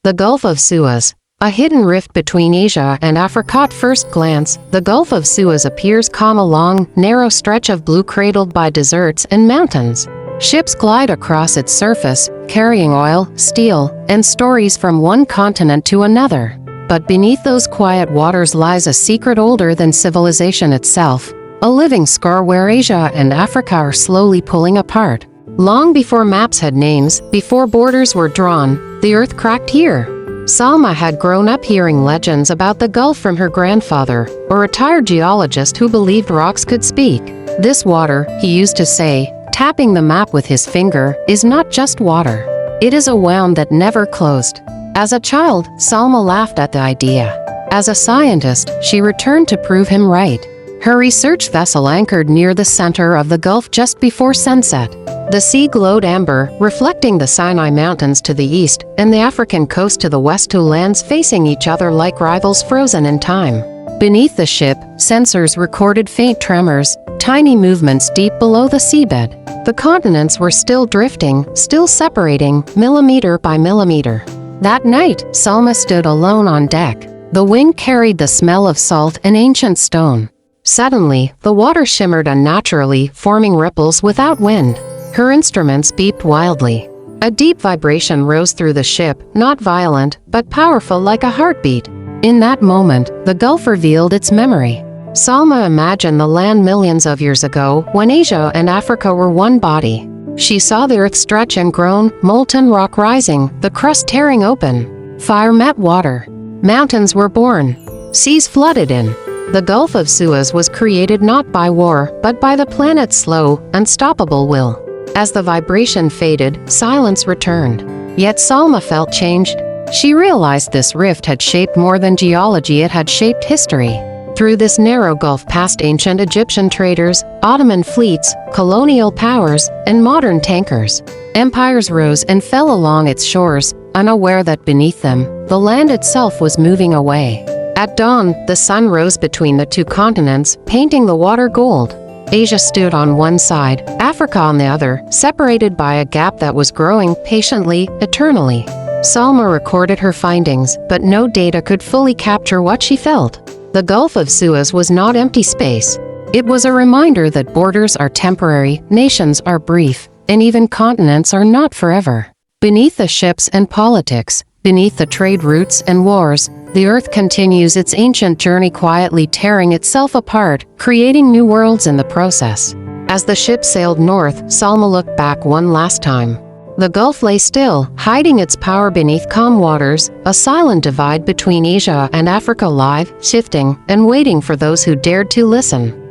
The Gulf of Suez. A hidden rift between Asia and Africa. At first glance, the Gulf of Suez appears calm, a long, narrow stretch of blue cradled by deserts and mountains. Ships glide across its surface, carrying oil, steel, and stories from one continent to another. But beneath those quiet waters lies a secret older than civilization itself, a living scar where Asia and Africa are slowly pulling apart. Long before maps had names, before borders were drawn, the earth cracked here. Salma had grown up hearing legends about the Gulf from her grandfather, a retired geologist who believed rocks could speak. This water, he used to say, tapping the map with his finger, is not just water. It is a wound that never closed. As a child, Salma laughed at the idea. As a scientist, she returned to prove him right. Her research vessel anchored near the center of the Gulf just before sunset. The sea glowed amber, reflecting the Sinai Mountains to the east and the African coast to the west, two lands facing each other like rivals frozen in time. Beneath the ship, sensors recorded faint tremors, tiny movements deep below the seabed. The continents were still drifting, still separating, millimeter by millimeter. That night, Salma stood alone on deck. The wind carried the smell of salt and ancient stone. Suddenly, the water shimmered unnaturally, forming ripples without wind. Her instruments beeped wildly. A deep vibration rose through the ship, not violent, but powerful like a heartbeat. In that moment, the Gulf revealed its memory. Salma imagined the land millions of years ago, when Asia and Africa were one body. She saw the earth stretch and groan, molten rock rising, the crust tearing open. Fire met water. Mountains were born. Seas flooded in. The Gulf of Suez was created not by war, but by the planet's slow, unstoppable will. As the vibration faded, silence returned. Yet Salma felt changed. She realized this rift had shaped more than geology, it had shaped history. Through this narrow gulf passed ancient Egyptian traders, Ottoman fleets, colonial powers, and modern tankers. Empires rose and fell along its shores, unaware that beneath them, the land itself was moving away. At dawn, the sun rose between the two continents, painting the water gold. Asia stood on one side, Africa on the other, separated by a gap that was growing, patiently, eternally. Salma recorded her findings, but no data could fully capture what she felt. The Gulf of Suez was not empty space. It was a reminder that borders are temporary, nations are brief, and even continents are not forever. Beneath the ships and politics, beneath the trade routes and wars, the earth continues its ancient journey, quietly tearing itself apart, creating new worlds in the process. As the ship sailed north, Salma looked back one last time. The Gulf lay still, hiding its power beneath calm waters, a silent divide between Asia and Africa, live, shifting, and waiting for those who dared to listen.